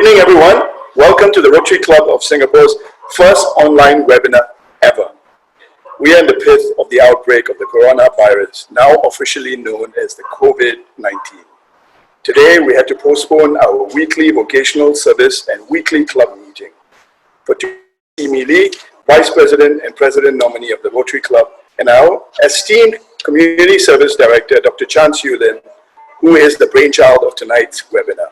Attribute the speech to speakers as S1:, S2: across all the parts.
S1: evening, everyone. Welcome to the Rotary Club of Singapore's first online webinar ever. We are in the pith of the outbreak of the coronavirus, now officially known as the COVID-19. Today, we had to postpone our weekly vocational service and weekly club meeting. For today, Mee Lee, Vice President and President nominee of the Rotary Club, and our esteemed Community Service Director, Dr. Siew, who is the brainchild of tonight's webinar.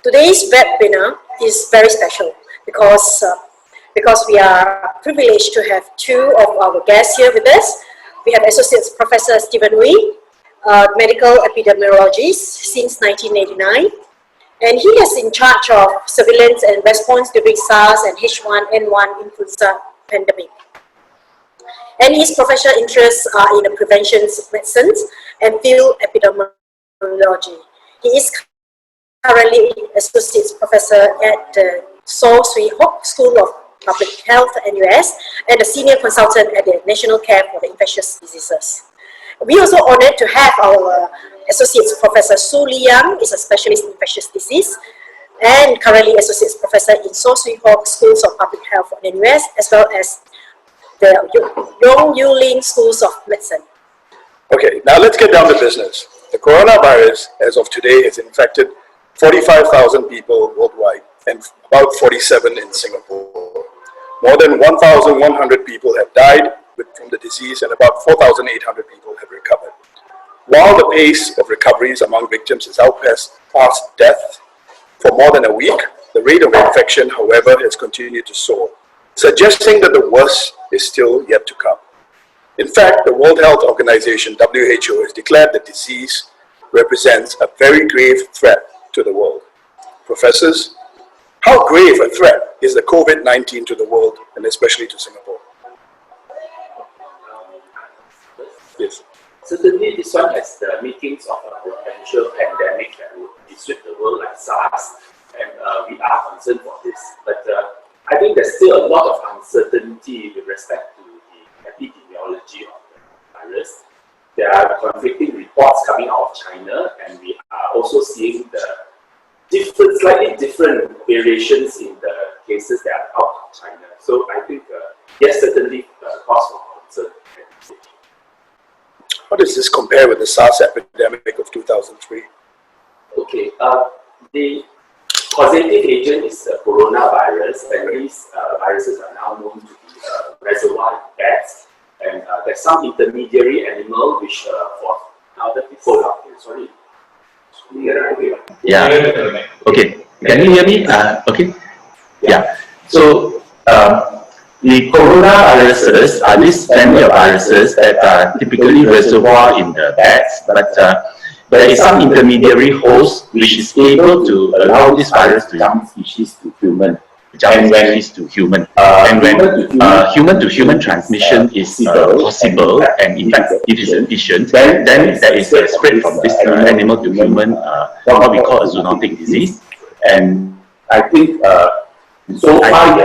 S2: Today's webinar is very special because we are privileged to have two of our guests here with us. We have Associate Professor Stephen Wee, medical epidemiologist since 1989, and he is in charge of surveillance and response during SARS and H1N1 influenza pandemic. And his professional interests are in the prevention medicines and field epidemiology. He is currently Associate Professor at the Siew School of Public Health at NUS and a Senior Consultant at the National Care for the Infectious Diseases. We also honored to have our Associate Professor Hsu Li Yang, is a specialist in infectious disease and currently Associate Professor in Siew Schools of Public Health at NUS, as well as the Luen Schools of Medicine.
S1: Okay, now let's get down to business. The coronavirus, as of today, has infected 45,000 people worldwide and about 47 in Singapore. More than 1,100 people have died from the disease and about 4,800 people have recovered. While the pace of recoveries among victims is outpaced death for more than a week, the rate of infection, however, has continued to soar, suggesting that the worst is still yet to come. In fact, the World Health Organization, WHO, has declared the disease represents a very grave threat to the world. Professors, how grave a threat is the COVID-19 to the world and especially to Singapore? Yes.
S3: Certainly, this one has the makings of a potential pandemic that would disrupt the world like SARS, and we are concerned for this. But I think there's still a lot of uncertainty with respect to the epidemiology of the virus. There are conflicting reports coming out of China, and we are also seeing the slightly different variations in the cases that are out of China. So I think, yes, certainly cause for concern.
S1: How does this compare with the SARS epidemic of 2003?
S3: Okay, the causative agent is the coronavirus, and these viruses are now known to be reservoir bats. And there's some intermediary animal which for now that we follow up. Sorry.
S4: Yeah. Okay. Can you hear me? Okay. Yeah. So the coronaviruses are this family of viruses that are typically reservoir in the bats, but there is some intermediary host which is able to allow this virus to jump species to human. And when human-to-human transmission is possible, and in fact it is efficient, then there is a spread from this animal to human, what we call a zoonotic disease. And I think so far the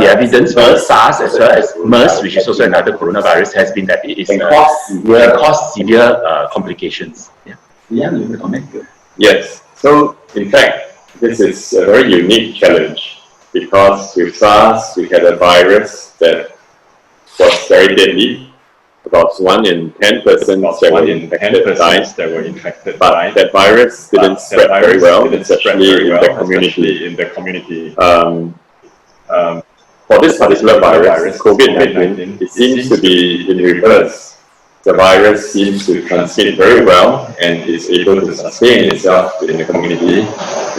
S4: evidence for SARS as well as MERS, which is also another coronavirus, has been that it can cause severe complications. Yeah. Yeah, you want to comment?
S5: Yes. So in fact, this is a very unique challenge because with SARS we had a virus that was very deadly. About 1 in 10 persons that were infected died, but that virus didn't spread very well, especially in the community. For this particular virus, COVID-19, it seems to be in reverse. The virus seems to transmit very well and is able to sustain itself within the community.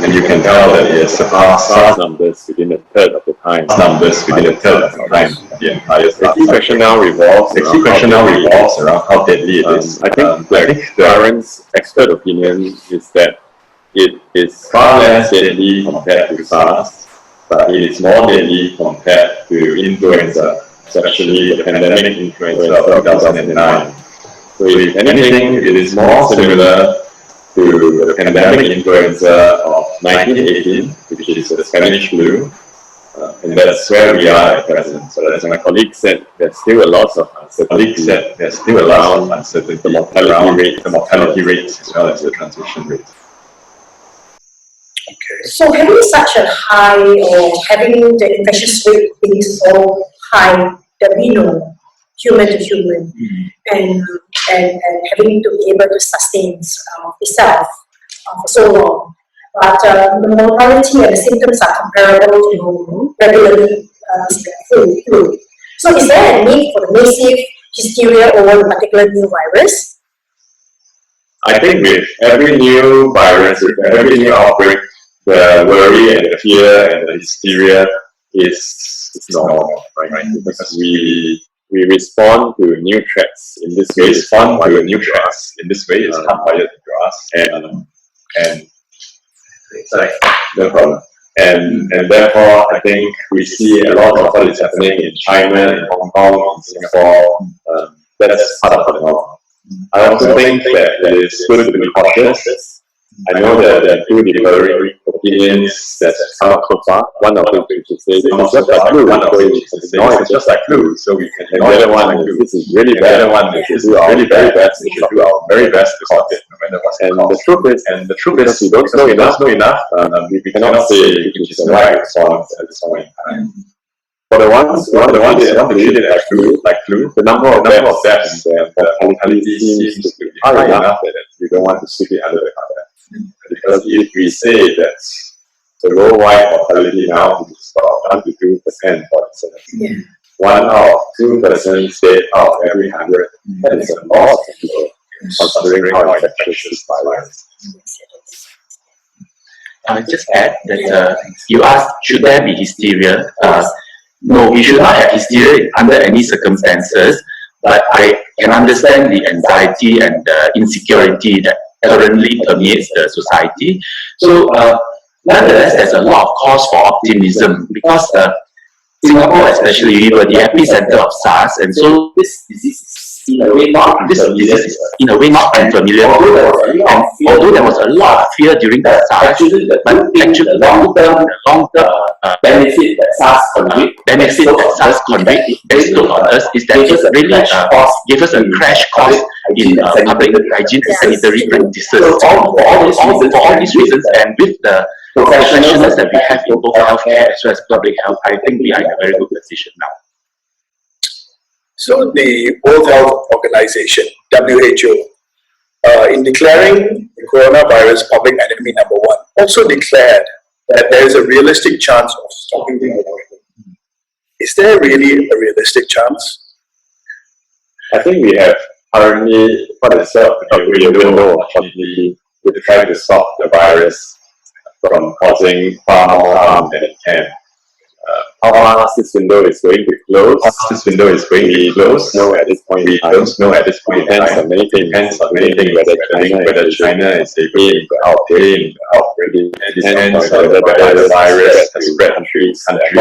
S5: And you can tell that it surpassed SARS numbers within a third of the time. The entire SARS. The key question now revolves around how deadly it is. I think the current expert opinion is that it is far less deadly compared to SARS, but it is more deadly compared to influenza, especially the pandemic influenza of 2009. So if anything, it is more similar to the pandemic influenza of 1918, which is the Spanish flu, and that's where we are at present. So as my colleague said, there's still a lot of uncertainty. The mortality rate as well as the transmission rate.
S2: So having such a high, or having the infectious rate being so high that we know, human to human, and having to be able to sustain itself for so long. But the mortality and the symptoms are comparable to regularly flu. So is there a need for the massive hysteria over a particular new virus?
S5: I think with every new virus, with every new outbreak, the worry and the fear and the hysteria is normal, right? Because we respond to new threats. In this way, it's hardwired to us. In this way, it's hardwired to us, and sorry, no problem. And therefore, I think we see a lot of what is happening in China, in Hong Kong, in Singapore. That's part of the norm. I also think that it is good to be cautious. I know that there are two differing opinions that come up so far. One of them is to say it's just like flu. One of them is to say no, it's just like flu. So we can ignore the other one. This is really bad. The other one is to do our very best. We should do our very best to stop it, no matter what's the cost. And the truth is, we don't know enough. We cannot say which is the right response at this point in time. For the ones that want to treat it like flu, the number of deaths and mortality seems to be high enough that we don't want to sweep it under the carpet. Because if we say that the worldwide mortality now is about 1 to 2% for the 1 out of 2 persons dead out of every 100, that is a lot of people, considering how infectious this virus is.
S4: I just add that you asked, should there be hysteria? No, we should not have hysteria under any circumstances, but I can understand the anxiety and the insecurity that currently permeates the society. So, nonetheless, there's a lot of cause for optimism because Singapore, especially, we were the epicenter of SARS, and so this disease is in a way not unfamiliar. And although there was a lot of fear during the SARS, but actually the long-term benefit that SARS conveyed based on us is that it really gave us a crash course in public hygiene and sanitary practices. For all these reasons, and with the professionals that we have in both healthcare as well as public health, I think we are in a very good position now.
S1: So the World Health Organization, WHO, in declaring the coronavirus public enemy number 1, also declared that there is a realistic chance of stopping the outbreak. Is there really a realistic chance?
S5: I think we have currently put itself a window of opportunity to try to stop the virus from causing far more harm than it can. How fast this window is going to close? We don't know at this point in time. Depends on many things, whether China is able to outbreak, depends on whether the virus has spread countries that are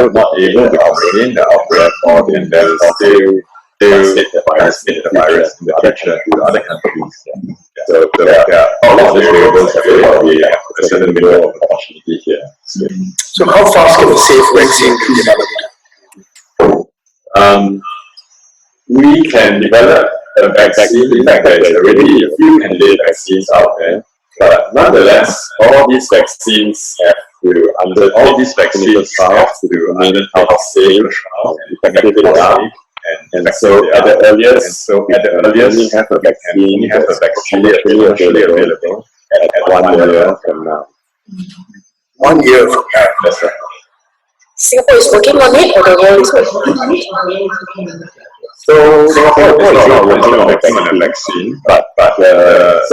S5: not able to contain the outbreak, and then still transmit the virus in the future to other countries. So there are all of these variables that we have a certain window of opportunity here.
S1: So how fast can a safe vaccine be developed?
S5: We can develop a vaccine. In fact, there is already a few candidate vaccines out there. But nonetheless, all these vaccines have to undertake clinical trials to remain how safe and effective they are. And so at the earliest, we have a vaccine actually available at 1 year from now.
S1: 1 year from now.
S5: That's right.
S2: Singapore is working on it, or the world is working on it?
S5: So Singapore is not working on a vaccine, but SARS,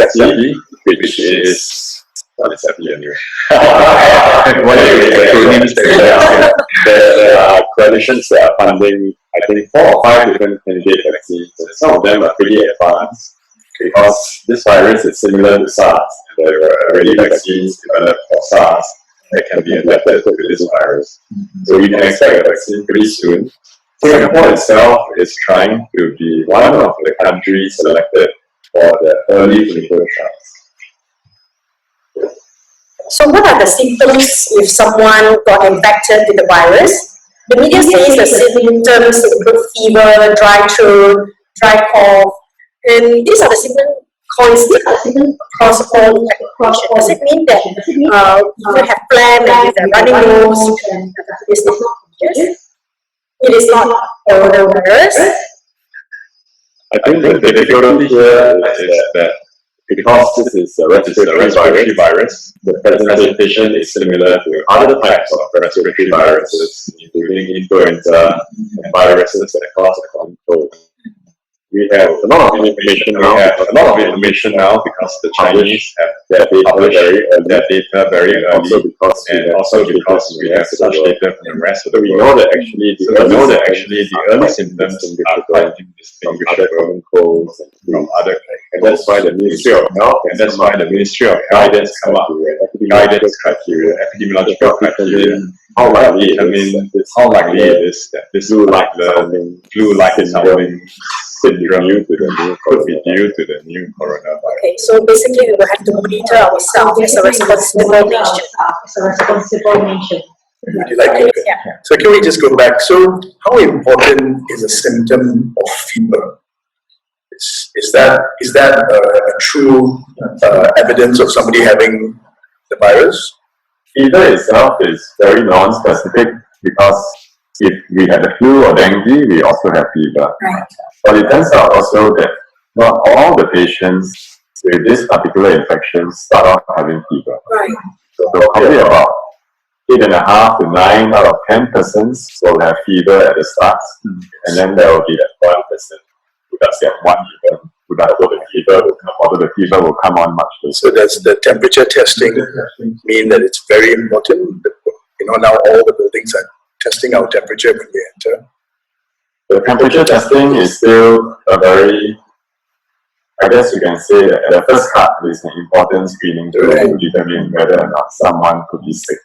S5: which is what is happening anyway. There are coalitions that are funding, I think, 4 or 5 different candidate vaccines, and some of them are pretty advanced because this virus is similar to SARS. There were already vaccines developed for SARS that can be adapted to this virus. So we can expect a vaccine pretty soon. Singapore itself is trying to be one of the countries selected for the early clinical trials.
S2: So what are the symptoms if someone got infected with the virus? The media says the symptoms include fever, dry throat, dry cough, and these are the symptoms constant across all infection. Does it mean that if you have phlegm and if you're running nose, it's not contagious? It is not coronavirus.
S5: I think the difficulty here is that because this is a respiratory virus, the presentation is similar to other types of respiratory viruses, including influenza and viruses that cause a common cold. We have a lot of information now. Because the Chinese have their data very early, also because we have such data from the rest of the world. We know that actually the early symptoms are quite indistinguishable from colds and from other. And that's why the Ministry of Health guidance come up with epidemiological criteria. How likely it is that this flu-like sounding syndrome could be due to the new coronavirus.
S2: Okay, so basically we will have to monitor ourselves as a responsible nation.
S1: Would you like to?
S2: Yeah.
S1: So can we just go back? So how important is a symptom of fever? Is that a true evidence of somebody having the virus?
S5: Fever itself is very non-specific because if we have the flu or dengue, we also have fever.
S2: Right.
S5: But it turns out also that not all the patients with this particular infection start off having fever.
S2: Right.
S5: So probably about 8.5 to 9 out of 10 persons will have fever at the start, and then there will be that 1% who does get one fever, although the fever will come on much later.
S1: So does the temperature testing mean that it's very important? You know, now all the buildings are testing our temperature when we enter.
S5: The temperature testing is still a very, I guess you can say that the first cut is an important screening to determine whether or not someone could be sick.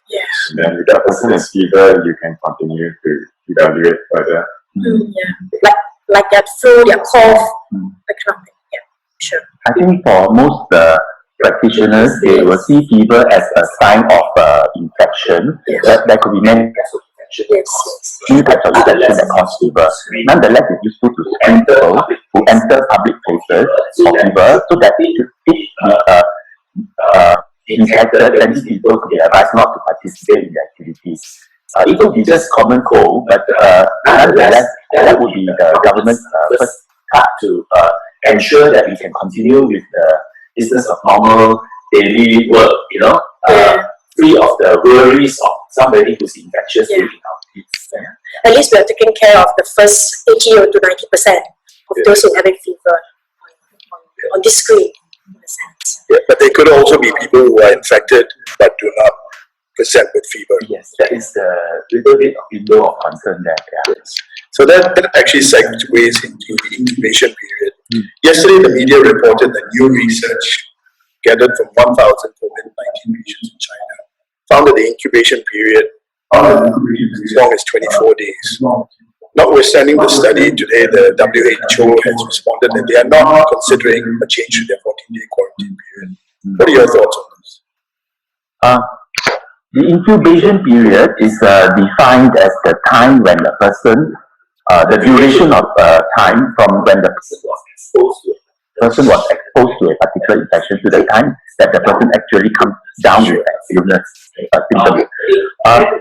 S2: Yes.
S5: And then if that person has fever, you can continue to evaluate further.
S2: Yeah. Like that flu, their cough, that kind of thing. Yeah, sure.
S6: I think for most practitioners, they will see fever as a sign of infection. There could be many few types of infection that cause fever. Nonetheless, it's useful to screen people who enter public places for fever so that if infected, then these people could be advised not to participate in the activities. It could be just common cold, but nonetheless, that would be the government's first cut to ensure that we can continue with the business of normal daily work, free of the worries of somebody who's infectious living our kids.
S2: At least we are taking care of the first 80 or to 90% of those who are having fever on this screen, in a sense.
S1: Yeah, but they could also be people who are infected but do not present with fever.
S6: Yes, that is the little bit of window of concern there. Yeah.
S1: Yes. So that actually segues into the incubation period. Yesterday, the media reported that new research gathered from 1,000 COVID-19 patients in China found that the incubation period is as long as 24 days. Notwithstanding the study, today the WHO has responded that they are not considering a change to their 14-day quarantine period. What are your thoughts on this?
S6: The incubation period is defined as the time when the person, the duration of time from when the person was exposed to a particular infection to the time that the person actually comes down with that illness symptom.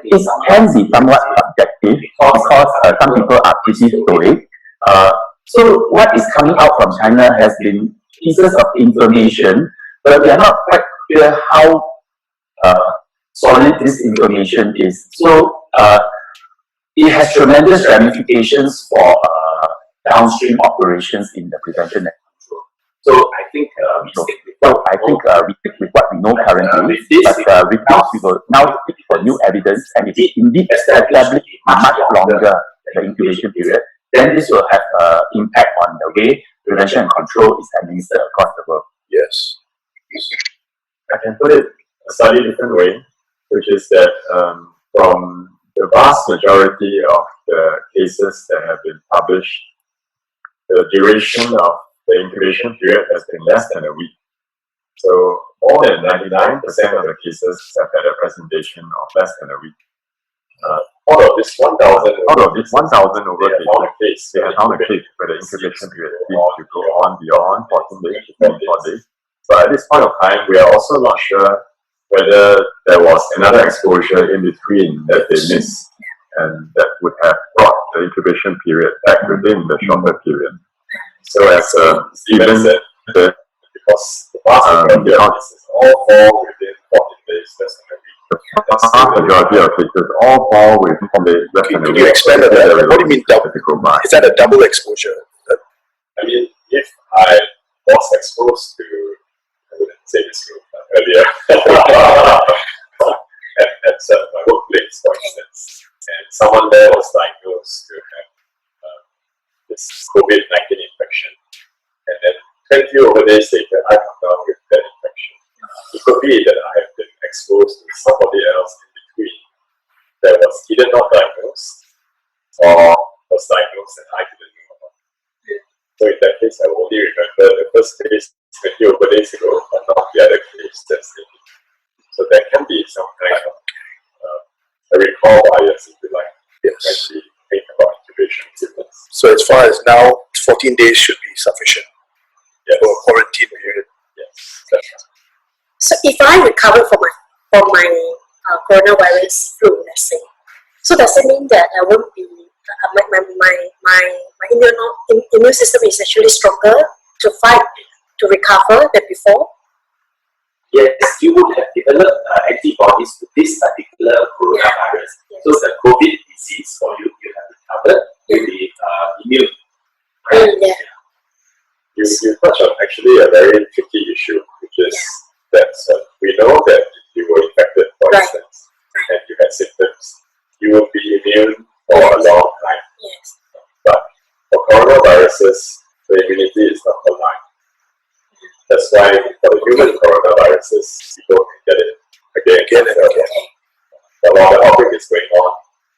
S6: It can be somewhat subjective because some people are pretty stoic. So what is coming out from China has been pieces of information, but we are not quite clear how solid this information is. So it has tremendous ramifications for downstream operations in the prevention and control.
S3: So I think we stick with
S6: what we know currently, but with this we will now seek for new evidence, and if it indeed established much longer the incubation period, then this will have impact on the way prevention and control is administered across the world.
S1: Yes.
S5: I can put it a slightly different way, which is that from the vast majority of the cases that have been published, the duration of the incubation period has been less than a week. So more than 99% of the cases have had a presentation of less than a week. Out of this 1,000 over cases, they had found a case where the incubation period seems to go on beyond 14 days to 24 days. But at this point of time, we are also not sure whether there was another exposure in between that they missed, and that would have brought the incubation period back within the shorter period. So as Stephen said, because the vast majority of cases all fall within 14 days, less than a week. The vast majority of cases all fall within 14 days, less than a week.
S1: Could you expand on that? What do you mean double? Is that a double exposure?
S5: I mean, if I was exposed to, I wouldn't say this group earlier, at my workplace, for instance, and someone there was diagnosed to have this COVID-19 infection, and then 20 over days later, I come down with that infection. It could be that I have been exposed to somebody else in between that was either not diagnosed or was diagnosed and I didn't know about. So in that case, I only remember the first case 20 over days ago, but not the other case that's later. So there can be some kind of a recall bias, if you like, when we think about incubation symptoms.
S1: So as far as now, 14 days should be sufficient for a quarantine period.
S5: Yes, that's right.
S2: So if I recover from my coronavirus flu, let's say, so does it mean that I won't be my immune system is actually stronger to fight to recover than before?
S3: Yes, you would have developed antibodies to this particular coronavirus.
S2: Yes.
S3: So the COVID disease for you, you have recovered, you'll be immune.
S2: Yeah.
S5: You touch on actually a very tricky issue, which is that we know that if you were infected, for instance, and you had symptoms, you will be immune for a long time.
S2: Yes.
S5: But for coronaviruses, the immunity is not aligned. That's why for the human coronaviruses, people can get it again and again. But while the outbreak is going on,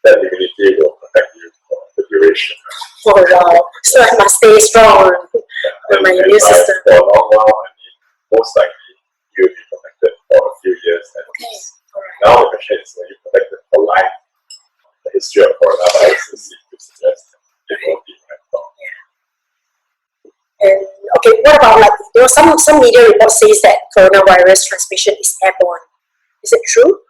S5: that immunity will protect you for the duration.
S2: Oh wow! So I must stay strong with my immune system.
S5: For a long while, I mean, most likely you will be protected for a few years at least. Now the question is, are you protected for life? The history of coronaviruses seems to suggest that it will be for.
S2: And okay, what about like some media report says that coronavirus transmission is airborne. Is it true?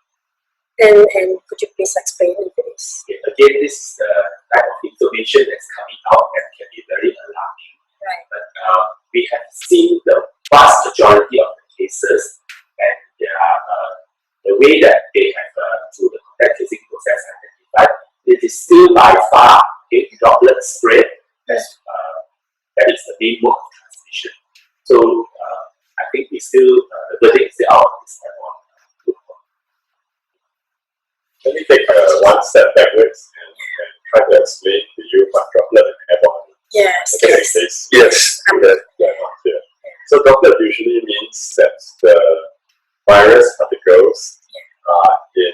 S2: And could you please explain if it is?
S3: Again, this is the type of information that's coming out that can be very alarming.
S2: Right.
S3: But we have seen the vast majority of the cases, and the way that they have through the contact tracing process identified, it is still by far a droplet spread. That is the main mode of transmission. So I think we still the verdict is still out of this airborne.
S5: Let me take one step backwards and try to explain to you what droplet and airborne.
S2: Yes.
S1: Yes.
S5: So droplet usually means that the virus particles are in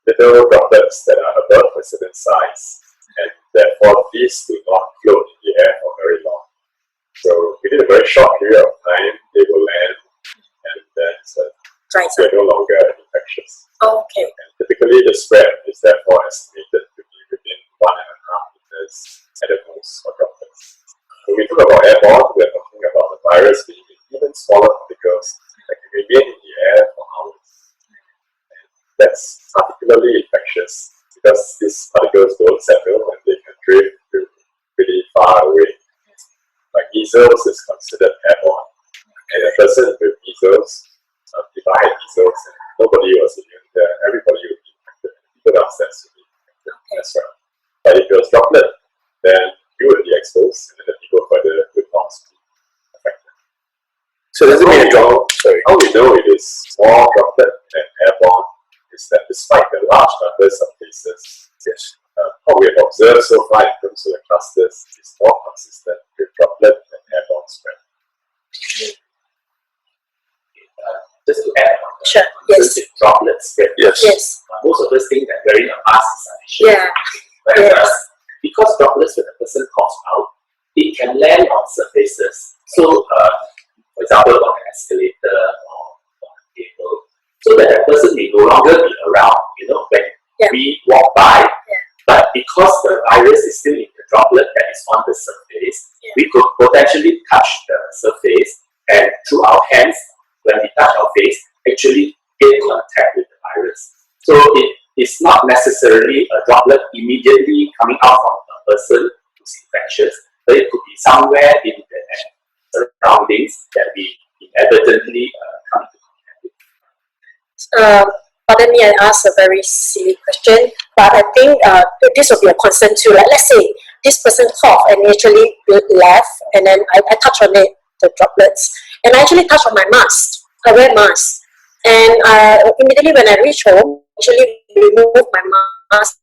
S5: little droplets that are above a certain size, and therefore these do not float in the air for very long. So within a very short period of time, they will land, and then they're no longer infectious.
S2: Okay.
S5: And typically the spread is therefore estimated to be within 1.5 meters at the most for droplets. When we talk about airborne, we're talking about the virus being in even smaller particles that can remain in the air for hours. And that's particularly infectious because these particles don't settle and they can drift to pretty far away. Like measles is considered airborne. And a person with measles, if I had measles and nobody was immune there, everybody would be infected. People downstairs would be infected. That's right. But if it was droplet, then you would be exposed, and then the people further would not be affected.
S1: So does it mean a drop? Sorry.
S5: How we know it is more droplet than airborne is that despite the large numbers of cases, what we have observed so far in terms of the clusters is more consistent with droplet and airborne spread.
S3: Just to add on
S2: Yes.
S3: droplet spread.
S2: Yes.
S3: Most of us think that wearing a mask is sufficient.
S2: Yeah.
S3: But because droplets, when a person coughs out, it can land on surfaces. So, for example, on an escalator or on a table, so that a person may no longer be around. You know, when we walk by, but because the virus is still in the droplet that is on the surface, we could potentially touch the surface, and through our hands, when we touch our face, actually get contact with the virus. So it is not necessarily a droplet immediately coming out from a person who's infectious, but it could be somewhere in the surroundings that we inadvertently come into contact with.
S2: Pardon me, I asked a very silly question, but I think this will be a concern too. Like, let's say this person coughed and actually left, and then I touch on it, the droplets, and I actually touch on my mask. I wear mask, and immediately when I reach home, actually remove my mask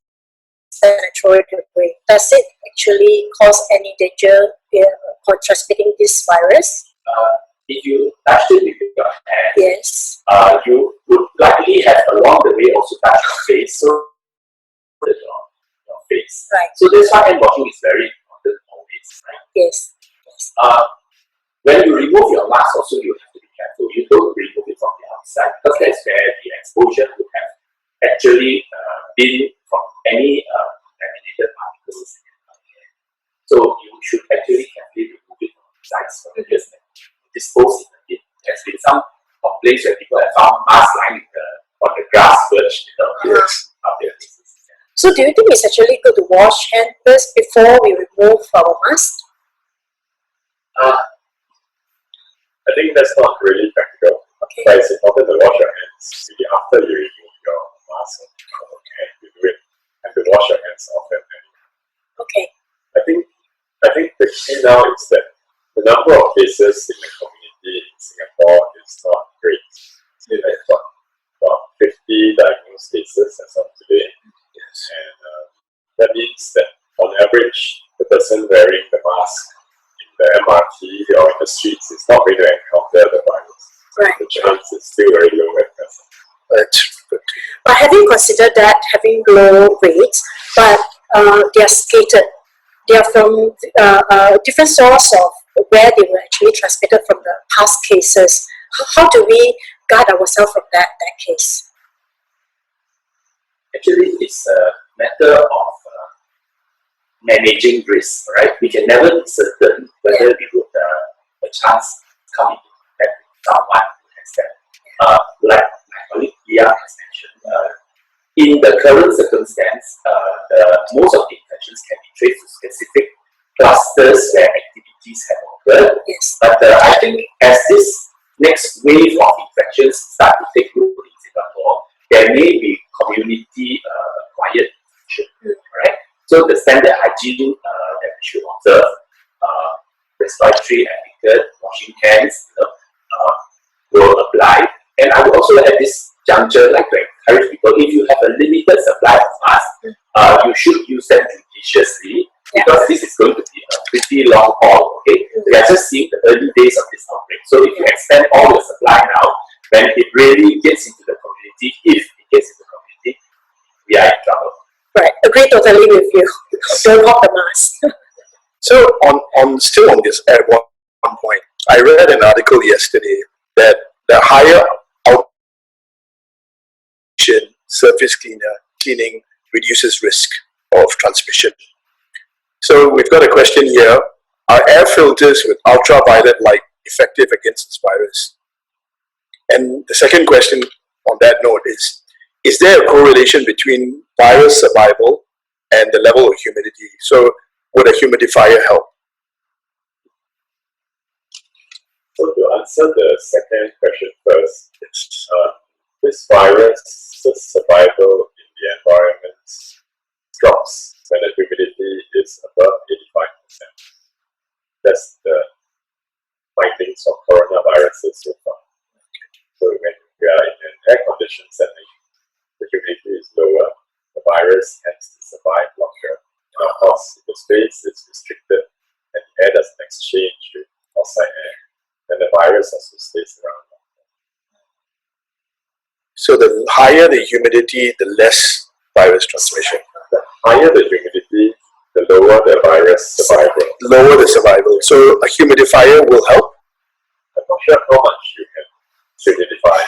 S2: and I throw it away. Does it actually cause any danger for transmitting this virus?
S3: If you touch it with your hand,
S2: Yes.
S3: You would likely have along the way also touch your face, so your face.
S2: Right.
S3: So that's why hand washing is very important always, right?
S2: Yes.
S3: When you remove your mask, also you have to be careful. You don't remove it from the outside, because that's where the exposure would have actually been from any contaminated particles. So you should actually carefully remove it from the sides for just dispose it. There's been some complaints where people have found masks lying on the grass verge of their faces.
S2: So do you think it's actually good to wash hands first before we remove our mask?
S5: I think that's not really practical.
S2: Okay.
S5: But it's important to wash your hands maybe after you remove your mask and you do it, and to wash your hands often.
S2: Okay.
S5: I think the key now is that the number of cases in the community in Singapore is not great. It's like about 50 diagnosed cases as of today. Yes. And that means that on average, the person wearing the mask in the MRT or in the streets is not going to encounter the virus.
S2: Right.
S5: The chance is still very low at present.
S1: That's good.
S2: But having considered that, having low rates, but they are scattered. They are from different source of where they were actually transmitted from the past cases. How do we guard ourselves from that case?
S3: Actually, it's a matter of managing risk, right? We can never be certain whether we would a chance come into contact with someone who has that. Like my colleague Yang has mentioned, in the current circumstance, most of the infections can be traced to specific clusters where activities have occurred.
S2: Yes.
S3: But I think as this next wave of infections start to take root in Singapore, there may be community acquired infection, right? So the standard hygiene that we should observe, respiratory etiquette, washing hands, will apply. And I would also at this juncture like to encourage people, if you have a limited supply of masks, you should use them judiciously, because this is going to be a pretty long haul, okay? We are just seeing the early days of this outbreak. So if you extend all your supply now, when it really gets into the community, if it gets into the community, we are in trouble.
S2: Right, agree totally with you. Don't hog the mask.
S1: So still on this airborne point, I read an article yesterday that the higher surface cleaning reduces risk of transmission. So we've got a question here. Are air filters with ultraviolet light effective against this virus? And the second question on that note is there a correlation between virus survival and the level of humidity? So would a humidifier help?
S5: So to answer the second question first, this virus, the survival in the environment drops when the humidity is above 85%. That's the findings of coronaviruses so far. So when we are in an air-conditioned setting, the humidity is lower, the virus tends to survive longer. And of course, if the space is restricted and the air doesn't exchange with outside air, then the virus also stays around longer.
S1: So the higher the humidity, the less virus transmission.
S5: The higher the humidity, the lower the virus survival.
S1: Lower the survival. So a humidifier will help?
S5: I'm not sure how much you can humidify.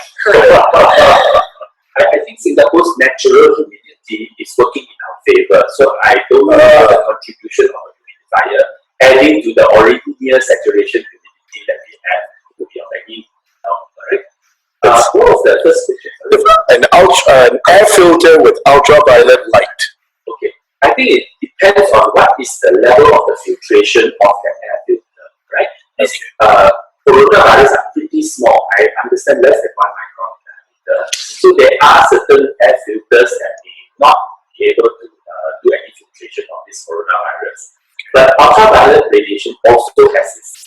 S3: I think Singapore's natural humidity is working favor. So I don't know the contribution of a humidifier adding to the already near saturation humidity that we have to be of any help, right? What was the first question?
S1: An air filter with ultraviolet light.
S3: Okay, I think it depends on what is the level of the filtration of the air filter, right? These coronavirus are pretty small. I understand less than 1 micron diameter. So there are certain air filters that may not be able to do any filtration of this coronavirus. But ultraviolet radiation also has its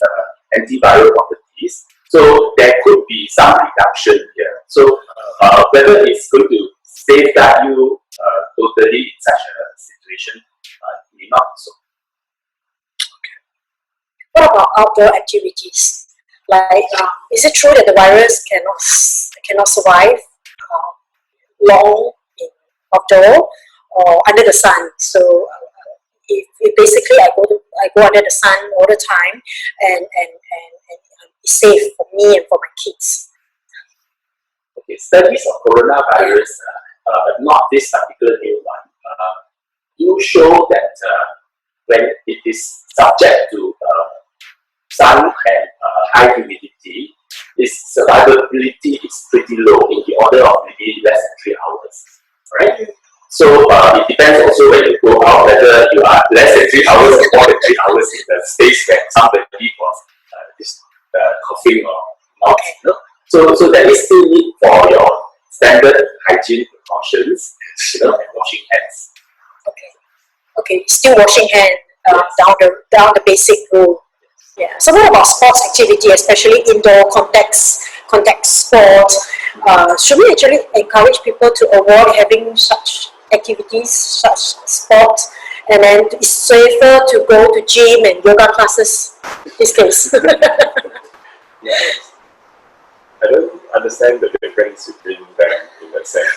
S3: antiviral properties. So there could be some reduction here. So whether it's going to safeguard you totally in such a situation, may not so.
S2: What about outdoor activities? Like, is it true that the virus cannot survive long in outdoor or under the sun? So, if basically I go under the sun all the time and it's safe for me and for my kids.
S3: Okay, studies of coronavirus, but not this particular new one, do show that when it is subject to sun and high humidity, its survivability is pretty low, in the order of maybe less than 3 hours, right? So it depends also when you go out, whether you are less than 3 hours or more than 3 hours in the space where somebody was coughing or not. So there is still need for your standard hygiene precautions, and washing hands.
S2: Okay, still washing hands down the basic rule. Yeah. So what about sports activity, especially indoor contact sports? Should we actually encourage people to avoid having such activities, such sports, and then it's safer to go to gym and yoga classes in this case?
S5: Yes. I don't understand the difference between them in that sense.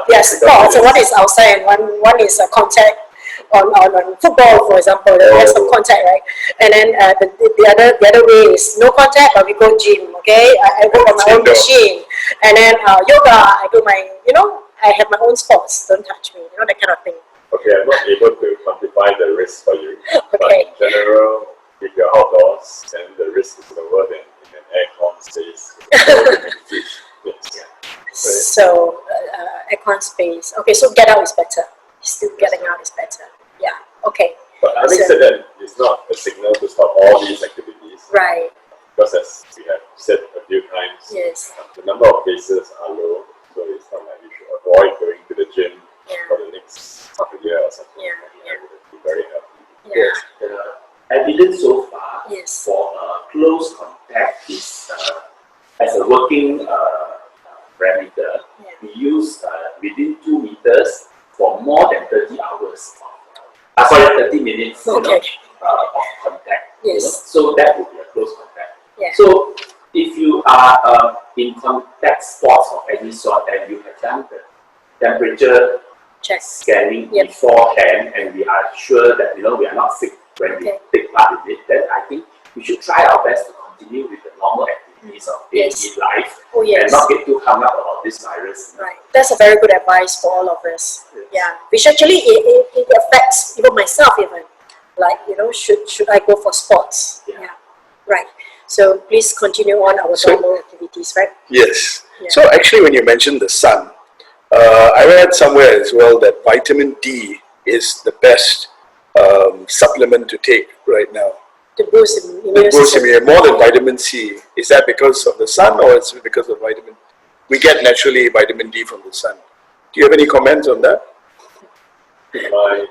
S2: Yes, sports. So one is outside and one is contact. On football, for example, there's some contact, right? And then the other way is no contact, but we go gym. Okay, I go on my own machine, and then yoga. I do my, I have my own sports. Don't touch me, that kind of thing.
S5: Okay, I'm not able to quantify the risk for you. But
S2: Okay.
S5: in general, if you're outdoors, then the risk is lower than in an aircon space. Yes.
S2: So aircon space. Okay, so get out is better. Still getting out is better. Yeah. Okay.
S5: But having said that, it's not a signal to stop all these activities.
S2: Right.
S5: Because as we have said a few times,
S2: Yes.
S5: the number of cases are low, so it's not like you should avoid going to the gym for the next half a year or something. That would be very healthy.
S2: Yeah.
S3: The evidence so far for close contact is as a working parameter. We use within 2 meters for more than 30 hours. 30 minutes of contact.
S2: Yes.
S3: So that would be a close contact.
S2: Yeah.
S3: So if you are in contact spots of any sort and you have done the temperature scanning beforehand and we are sure that we are not sick when we take part in it, then I think we should try our best to continue with the normal activities of daily life and not get too hung up about this virus.
S2: Right. That's a very good advice for all of us. Yeah. Which actually it affects even myself even. Like, should I go for sports? Yeah. Right. So please continue on our normal activities, right?
S1: Yes.
S2: Yeah.
S1: So actually when you mentioned the sun, I read somewhere as well that vitamin D is the best supplement to take right now.
S2: To boost immune system.
S1: More than vitamin C. Is that because of the sun or is it because of vitamin? We get naturally vitamin D from the sun. Do you have any comments on that?
S5: My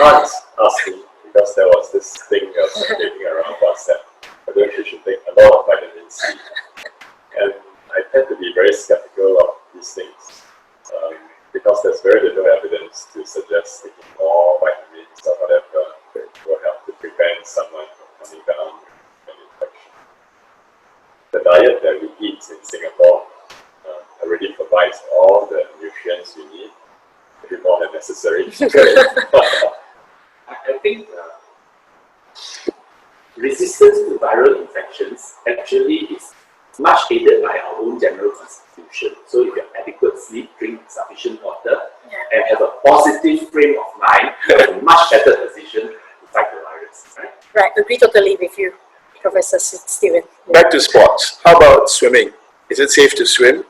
S5: aunt asked me, because there was this thing that was circulating around WhatsApp, whether you should take a lot of vitamin C. And I tend to be very skeptical of these things because there's very little evidence to suggest taking more vitamins or whatever that will help to prevent someone from coming down with an infection. The diet that we eat in Singapore already provides all the nutrients we need, maybe more than necessary.
S3: I think resistance to viral infections actually is much aided by our own general constitution. So if you have adequate sleep, drink sufficient water, and have a positive frame of mind, you're in a much better position to fight the virus, right?
S2: Right, agree totally with you, Professor Steven.
S1: Back to sports. How about swimming? Is it safe to swim?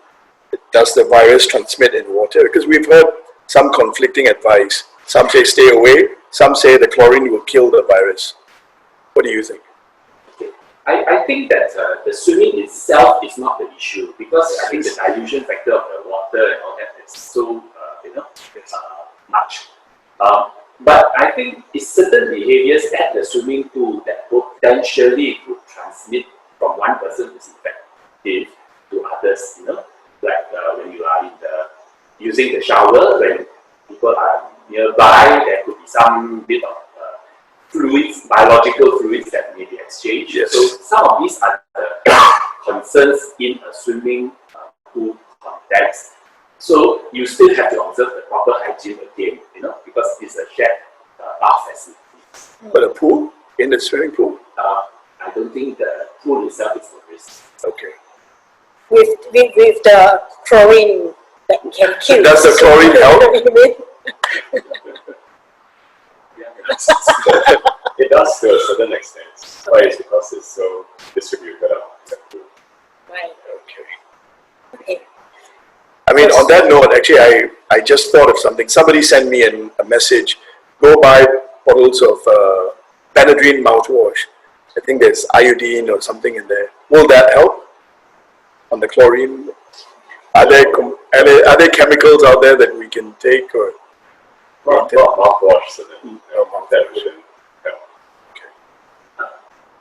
S1: Does the virus transmit in water? Because we've heard some conflicting advice. Some say stay away. Some say the chlorine will kill the virus. What do you think?
S3: Okay. I think that the swimming itself is not the issue, because I think the dilution factor of the water and all that is so much. But I think it's certain behaviors at the swimming pool that potentially could transmit from one person who's infected to others. Like when you are using the shower, when people are nearby, there could be some bit of fluids, biological fluids that may be exchanged.
S1: Yes.
S3: So some of these are the concerns in a swimming pool context. So you still have to observe the proper hygiene again, because it's a shared bath facility.
S1: But a pool? In the swimming pool?
S3: I don't think the pool itself is the risk.
S1: Okay.
S2: With the chlorine that can kill.
S1: Does the chlorine help?
S5: It does to a certain extent. Why? It's because it's so distributed out.
S2: Right.
S1: Okay.
S2: Okay.
S1: I mean, on that note, actually, I just thought of something. Somebody sent me a message. Go buy bottles of Benadryl mouthwash. I think there's iodine or something in there. Will that help on the chlorine? Are there chemicals out there that we can take or?
S5: Not mouthwash, so that wouldn't help.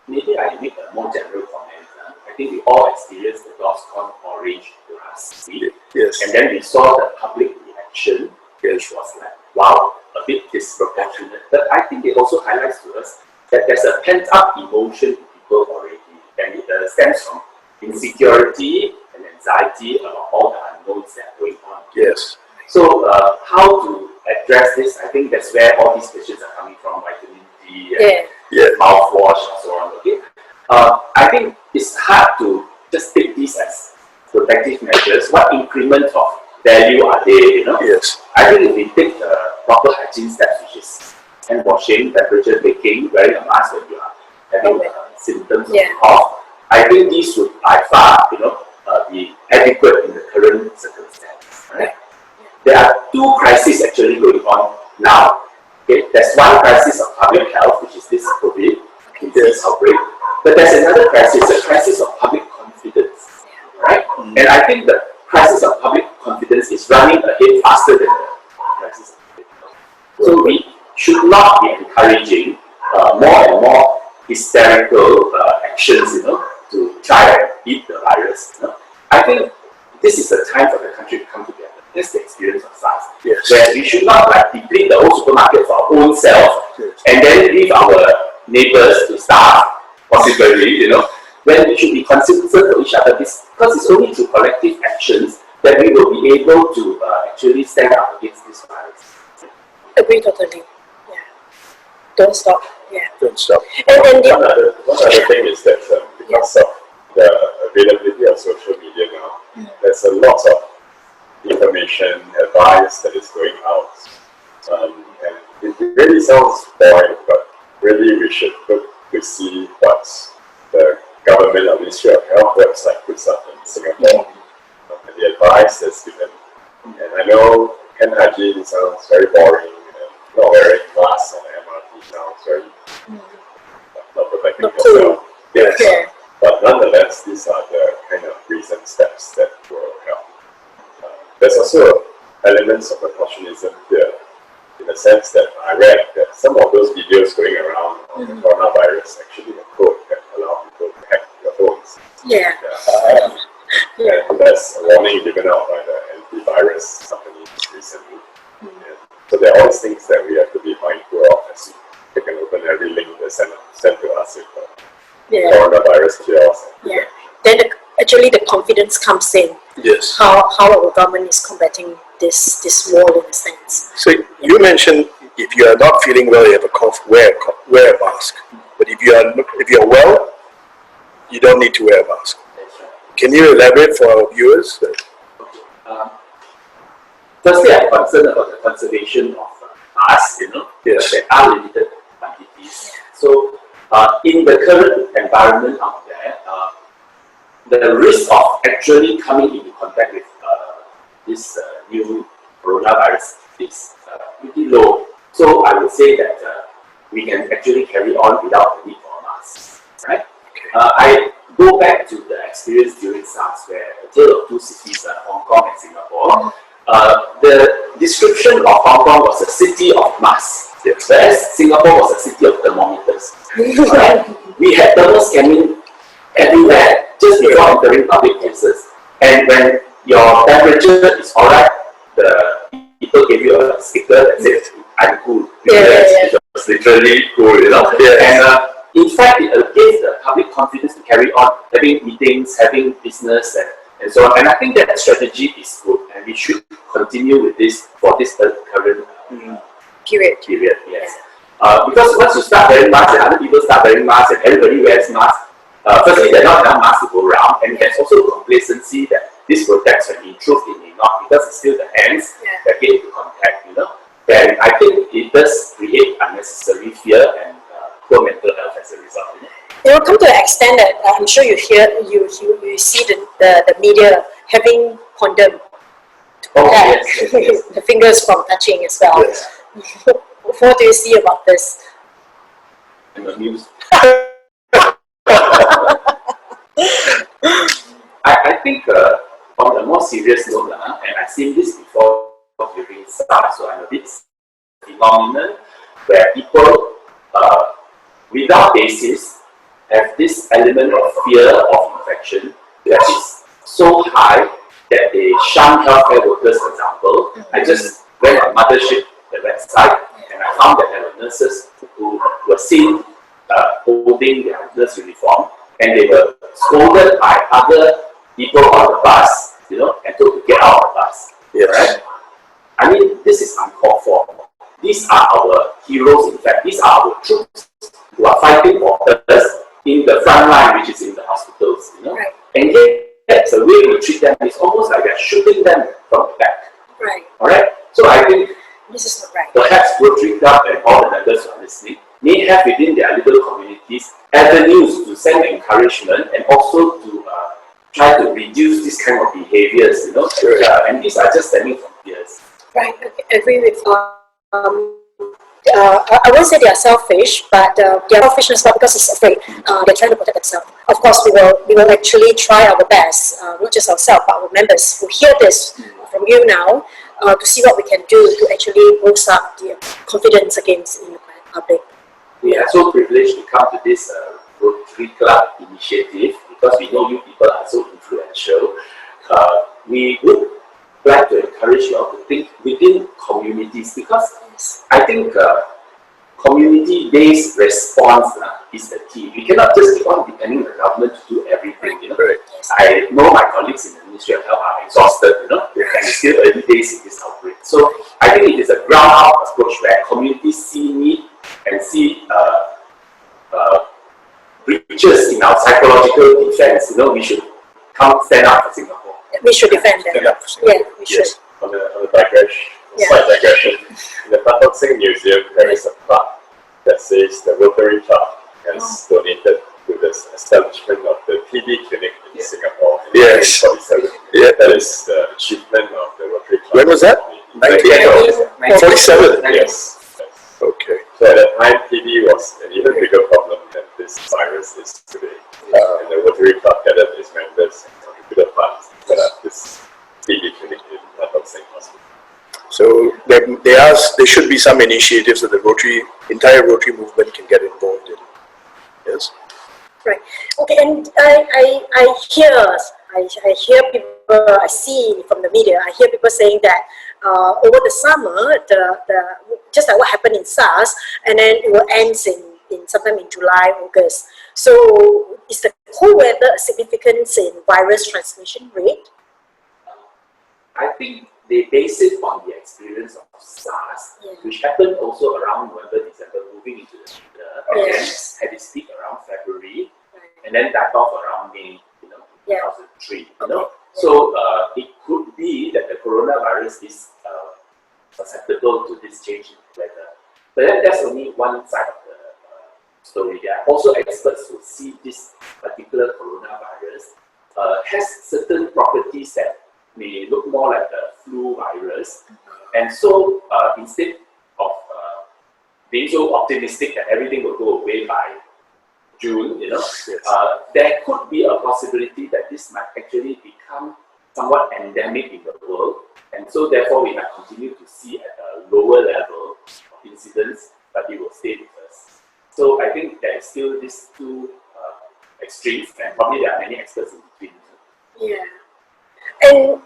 S3: Maybe I make a more general comment. I think we all experienced the DORSCON Orange last week.
S1: Yes.
S3: And then we saw the public reaction, which was like, wow, a bit disproportionate. But I think it also highlights to us that there's a pent-up emotion in people already. And it stems from insecurity and anxiety about all the unknowns that are going on.
S1: Yes.
S3: So how to address this? I think that's where all these questions are coming from, vitamin D and mouthwash and so on. Okay. I think it's hard to just take these as protective measures. What increment of value are they?
S1: Yes.
S3: I think if we take the proper hygiene steps, which is hand washing, temperature taking, wearing a mask when you are having symptoms of cough, I think these would by far, be adequate in the current circumstances. Right? There are two crises actually going on now. Okay? There's one crisis of public health, which is this COVID disease outbreak, but there's another crisis, a crisis of public confidence. Right? And I think the crisis of public confidence is running ahead faster than the crisis of public health. So we should not be encouraging more and more hysterical actions, to try and beat the virus. I think this is the time for the country to come together. That's the experience of SARS.
S1: Yes.
S3: Where we should not deplete the whole supermarket for our own self and then leave our neighbors to starve, possibly, when we should be considerate for each other, because it's only through collective actions that we will be able to actually stand up against this virus.
S2: Agree totally. Yeah. Don't stop. Yeah.
S1: Don't stop.
S2: And
S5: One other thing is that because of the availability of social media now, there's a lot of information, advice that is going out. And it really sounds boring, but really we should look to see what the government or Ministry of Health website puts up in Singapore, and the advice that's given. And I know hand hygiene sounds very boring, and not wearing masks on the MRT sounds very not protecting yourself. Yes.
S2: Yeah.
S5: But nonetheless, these are the kind of recent steps that will help. There's also elements of precautionism here, in the sense that I read that some of those videos going around on the coronavirus actually a code that allow people to hack your phones.
S2: Yeah.
S5: And that's a warning given out by the antivirus companies recently. So there are all these things that we have to be mindful of as we can open every link that's sent to us with coronavirus cures.
S2: Yeah. Then actually the confidence comes in.
S1: Yes.
S2: How our government is combating this war in a sense.
S1: So you mentioned if you are not feeling well, you have a cough, wear a mask. But if you are well, you don't need to wear a mask. Can you elaborate for our viewers?
S3: firstly, I'm concerned about the conservation of us, there are limited quantities. So, in the current environment out there, the risk of actually coming into contact with this new coronavirus is pretty low. So, I would say that we can actually carry on without the need for masks, right? I go back to the experience during SARS, where a tale of two cities, Hong Kong and Singapore. The description of Hong Kong was a city of masks, whereas Singapore was a city of thermometers. Right? We had thermal scanning everywhere just before entering public places. And when your temperature is alright, the people gave you a sticker that says, I'm cool.
S1: It was literally cool,
S3: And in fact, it gave the public confidence to carry on having meetings, having business, and so on. And I think that strategy is good, and we should continue with this for this current period. Yes. Because once you start wearing masks and other people start wearing masks and everybody wears masks, firstly, there are not enough masks to go around, and there's also complacency that this protects when in truth it may not, because it's still the hands that get into contact, And I think it does create unnecessary fear and poor mental health as a result.
S2: It will come to an extent that I'm sure you see the media having condom to protect the fingers from touching as well.
S1: Yes.
S2: What do you see about this?
S3: I'm amused. I think on a more serious note, and I've seen this before during SARS, so I'm a bit phenomenon where people without basis have this element of fear of infection that is so high that they shun healthcare workers, for example. I just went on Mothership, the website, and I found that there were nurses who were seen holding their nurse uniform, and they were scolded by other people on the bus, and told to get out of the bus. Right? I mean, this is uncalled for. These are our heroes, in fact, these are our troops who are fighting for us in the front line, which is in the hospitals,
S2: Right.
S3: And yet, that's the way we treat them. It's almost like we're shooting them from the back.
S2: Right.
S3: Alright? So I think
S2: This is not right.
S3: perhaps Rotary Club and all the members who are listening may have within their little communities avenues to send encouragement and also to try to reduce this kind of behaviors, and these are just stemming from fears.
S2: Right. I agree with I won't say they are selfish, but they are selfishness not because it's afraid. They're trying to protect themselves. Of course, we will actually try our best, not just ourselves, but our members who hear this from you now, to see what we can do to actually boost up the confidence against in the public.
S3: We are so privileged to come to this Rotary Club initiative because we know you people are so influential. We would like to encourage you all to think within communities, because I think community-based response is the key. We cannot just keep on depending on the government to do everything.
S1: Right.
S3: I know my colleagues in the Ministry of Health are exhausted, and it's still early days in this outbreak. So I think it is a ground-up approach where communities see need and see breaches in our psychological defense. We should come stand up for Singapore.
S2: We should defend them. Yeah, we should.
S1: Yes.
S5: On a digression, slight digression, in the Fatality Museum, there is a plaque that says the Rotary Club has donated to the establishment of the TB clinic in Singapore in 1947.
S1: Yeah.
S5: That is the achievement of the Rotary Club.
S1: When was that? 1947.
S5: Yes.
S1: Okay.
S5: So at that time, TB was an even bigger problem than this virus is today. And the Rotary Club gathered its members and contributed funds to set up this TB clinic in Fatality Hospital.
S1: So there should be some initiatives that the entire Rotary movement can get involved in. Yes.
S2: Right. Okay, and I hear people, I see from the media, I hear people saying that over the summer, just like what happened in SARS, and then it will end in sometime in July, August. So is the cold weather a significance in virus transmission rate?
S3: I think they base it on the experience of SARS, which happened also around November, December, moving into the winter, and then had its peak around February, and then died off around May, 2003. So it could be that the coronavirus is susceptible to this change in weather. But then that's only one side of the story. There are also experts who see this particular coronavirus has certain properties that may look more like a flu virus. And so instead of being so optimistic that everything will go away by June, there could be a possibility that this might actually become somewhat endemic in the world. And so therefore we might continue to see at a lower level of incidence, but it will stay with us. So I think there is still these two extremes, and probably there are many experts in between.
S2: Yeah. And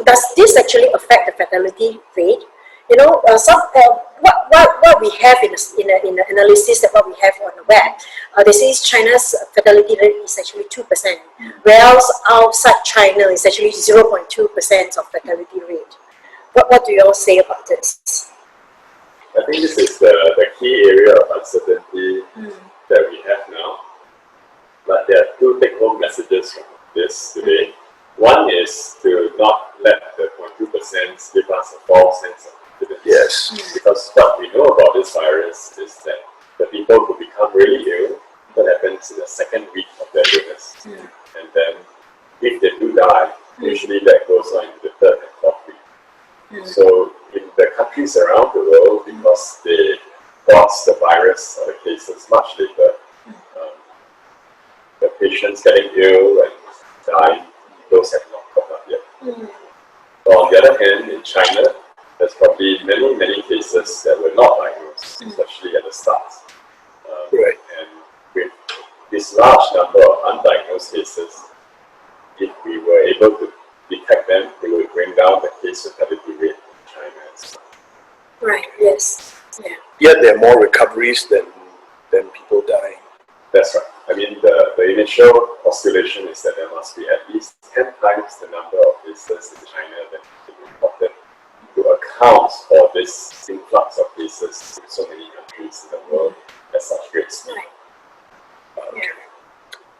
S2: does this actually affect the fatality rate? What we have in the analysis that what we have on the web, they say China's fatality rate is actually 2%, whereas outside China is actually 0.2% of fatality rate. What do you all say about this?
S5: I think this is the key area of uncertainty that we have now. But there are two take-home messages from this today. One is to not let the 0.2% give us a false sense of confidence.
S1: Yes.
S5: Because what we know about this virus is that the people who become really ill, what happens in the second week of their illness. And then if they do die, usually that goes on into the third and fourth week. So in the countries around the world, because they got the virus or the cases much later, the patients getting ill and dying, those have not come up yet. But on the other hand, in China, there's probably many, many cases that were not diagnosed, especially at the start.
S1: Right.
S5: And with this large number of undiagnosed cases, if we were able to detect them, it would bring down the case fatality rate in China as well.
S2: Right, yes. Yeah.
S1: Yet there are more recoveries than people dying.
S5: That's right. I mean, the initial postulation is that there must be at least 10 times the number of cases in China that have been reported to account for this influx of cases in so many countries in the world at such great speed.
S2: Right.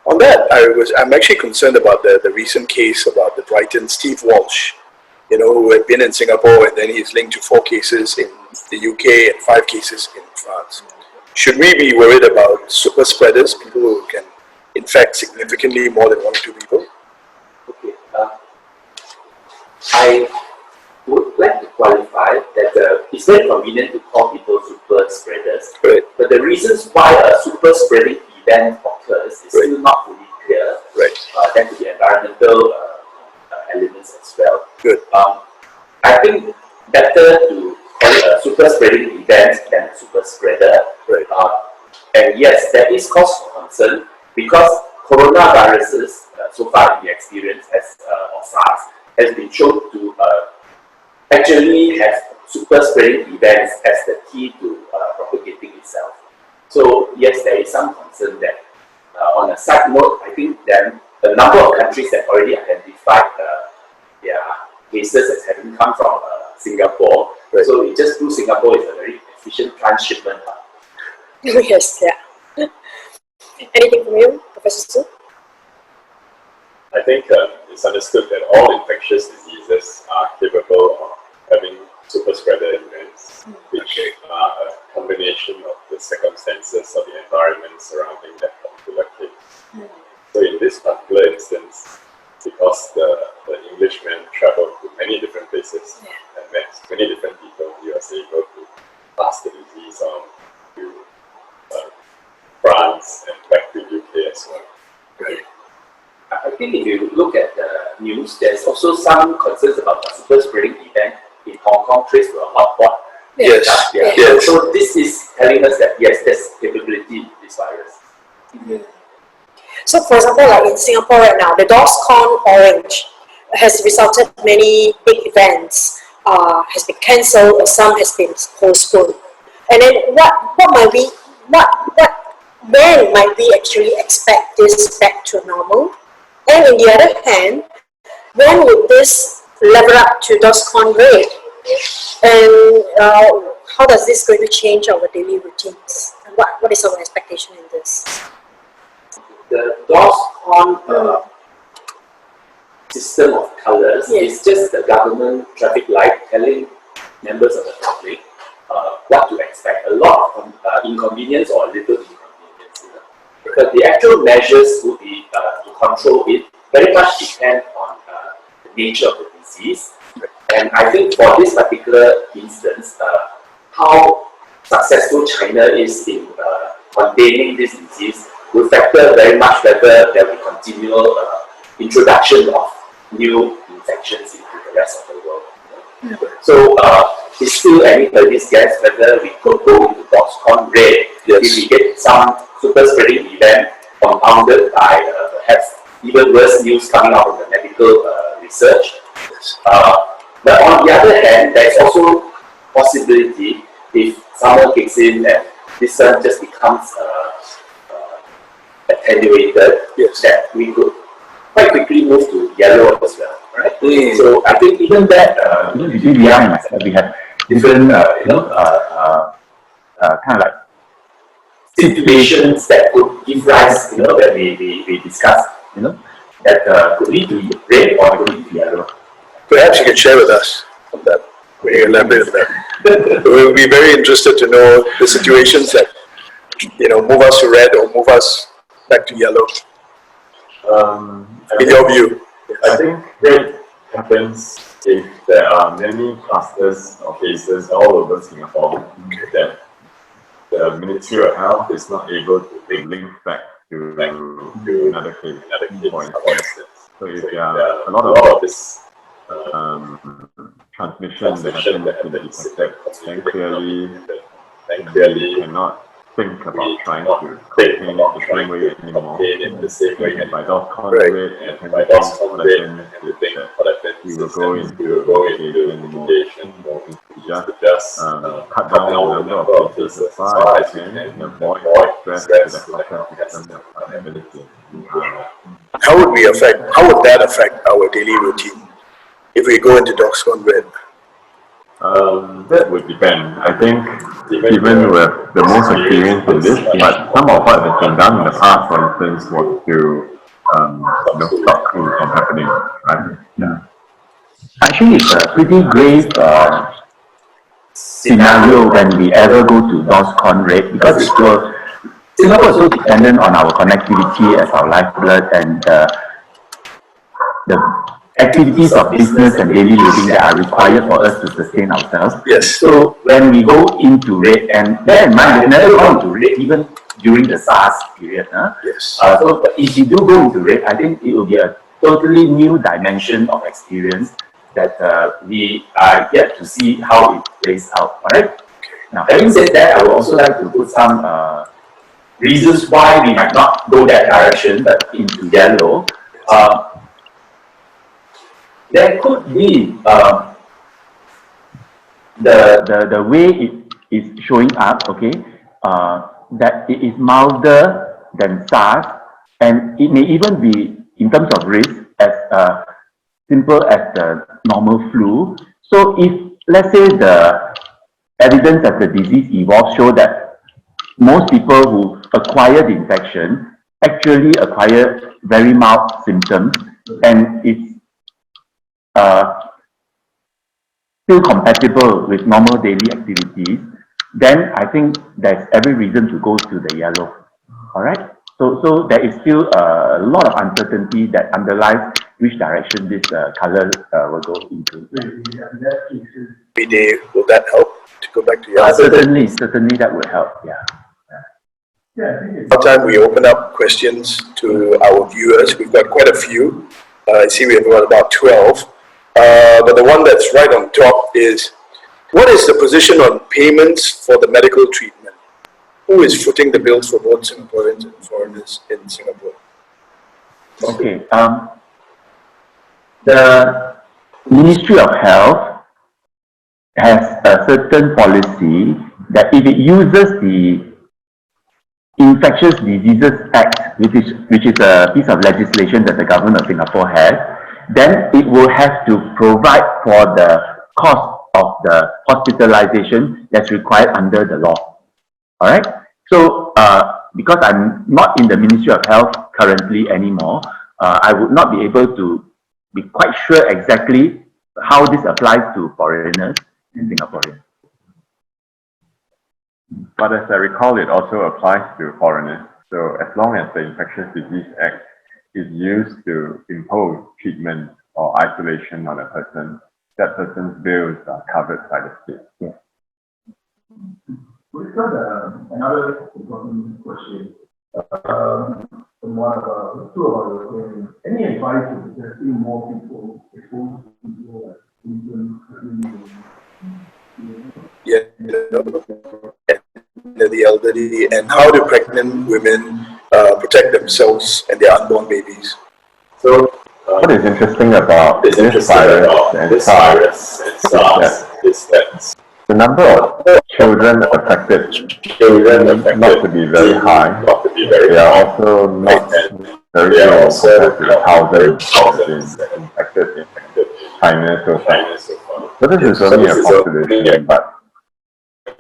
S1: On that, I'm actually concerned about the recent case about the Brighton Steve Walsh, who had been in Singapore, and then he's linked to 4 cases in the UK and 5 cases in France. Should we be worried about super spreaders, people who can infect significantly more than 1 or 2 people?
S3: Okay. I would like to qualify that it's very convenient to call people super spreaders.
S1: Right.
S3: But the reasons why a super spreading event occurs is still not fully clear.
S1: Right.
S3: There could be environmental elements as well.
S1: Good.
S3: I think better to call it a super spreading event than a super spreader.
S1: Right.
S3: And yes, there is cause for concern because coronaviruses, so far in the experience of SARS, has been shown to actually have super spreading events as the key to propagating itself. So yes, there is some concern that. On a side note, I think then the number of countries that already identified their cases as having come from Singapore. Right. So it just proves Singapore is a very efficient transshipment hub.
S2: Yes, yeah. Anything from you, Professor Hsu?
S5: I think it's understood that all infectious diseases are capable of having super spreader events, which are a combination of the circumstances of the environment surrounding that particular case. So in this particular instance, because the Englishman traveled to many different places and met many different people, he was able to pass the disease on to France and back to UK as well.
S3: Right. I think if you look at the news, there's also some concerns about the super spreading event in Hong Kong traced to a hotspot.
S1: Yes.
S3: Yes. So this is telling us that yes, there's capability in this virus.
S2: So for example, like in Singapore right now, the DORSCON Orange has resulted in many big events has been cancelled or some has been postponed. And then when might we actually expect this back to normal? And on the other hand, when would this level up to DORSCON RED? And how does this going to change our daily routines? And what is our expectation in this?
S3: The DORSCON system of colors is just the government traffic light telling members of the public what to expect. A lot of inconvenience or little inconvenience. You know? Because the actual measures would be to control it very much depend on the nature of the disease. And I think for this particular instance, how successful China is in containing this disease will factor very much whether there will be continual introduction of new infections into the rest of the world. So it's still anybody's guess whether we could go into DORSCON RED if we get some super spreading event compounded by perhaps even worse news coming out of the medical research. But on the other hand, there's also possibility if summer kicks in and this sun just becomes attenuated, that we could quite quickly move to yellow as well, right? So I think even that,
S6: we have different, kind of like
S3: situations that could give rise, that we discussed, that could lead to red or could lead to yellow.
S1: Perhaps you can share with us on that. We elaborate on that. We'll be very interested to know the situations that move us to red or move us back to yellow. In your view,
S5: I think red happens if there are many clusters of cases all over Singapore that the Ministry of Health is not able to link back to another case, for instance. So if there are a lot of this transmission that happens to the detected, then clearly we cannot think about trying to contain it the same way anymore. By DORSCON RED, I think what we will go into mitigation more to just cut down the number of cases as far as and avoid stress to the healthcare system and ability.
S1: how would that affect our daily routine if we go into DORSCON RED?
S5: That would depend. I think even with the most experience in this, but some of what has been done in the past, for instance, was to stop crews from happening, right?
S6: Yeah. Actually, it's a pretty grave scenario when we ever go to DORSCON RED, because Singapore is so dependent on our connectivity as our lifeblood, and the activities of business and daily living that are required for us to sustain ourselves.
S1: Yes.
S6: So when we go into RED, and bear in mind, we've never gone into RED even during the SARS period.
S1: Yes.
S6: So if you do go into RED, I think it will be a totally new dimension of experience that we are yet to see how it plays out. All right. Now, having said that, I would also like to put some reasons why we might not go that direction, but into yellow. There could be the way it is showing up, okay, that it is milder than SARS, and it may even be, in terms of risk, as simple as the normal flu. So if, let's say, the evidence that the disease evolves show that most people who acquire the infection actually acquire very mild symptoms, and it's still compatible with normal daily activities, then I think there's every reason to go to the yellow. All right. So there is still a lot of uncertainty that underlies which direction this color will go into.
S1: Will that help to go back to yellow?
S6: Certainly that will help. Yeah.
S1: Time we open up questions to our viewers. We've got quite a few. I see we have got about 12. But the one that's right on top is, what is the position on payments for the medical treatment? Who is footing the bills for both Singaporeans and foreigners in Singapore?
S6: Okay. The Ministry of Health has a certain policy that if it uses the Infectious Diseases Act, which is a piece of legislation that the government of Singapore has, then it will have to provide for the cost of the hospitalization that's required under the law. All right. So because I'm not in the Ministry of Health currently anymore, I would not be able to be quite sure exactly how this applies to foreigners. Singaporeans. But as I recall, it also applies to foreigners. So as long as the Infectious Disease Act is used to impose treatment or isolation on a person, that person's bills are covered by the state. Yeah.
S7: We've got another important question. From one of our, two of our Rotarians. Any advice for protecting more people exposed to people like infants,
S1: Yeah, the elderly, and how do pregnant women protect themselves and their unborn babies?
S5: So,
S6: what is interesting about this virus and SARS is that the number of children affected not to be very high. They are also not very low compared to the thousands that have been infected in China so far. So this is only a population, but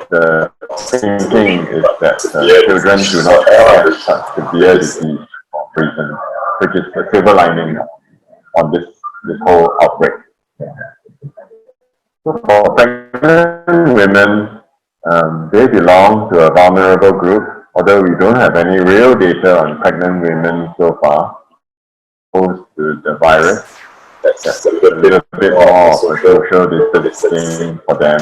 S6: the thinking is that children do not have such severe disease for reason, which is the silver lining on this whole outbreak. So for pregnant women, they belong to a vulnerable group, although we don't have any real data on pregnant women so far exposed to the virus. That's a little bit more of a social distancing for them.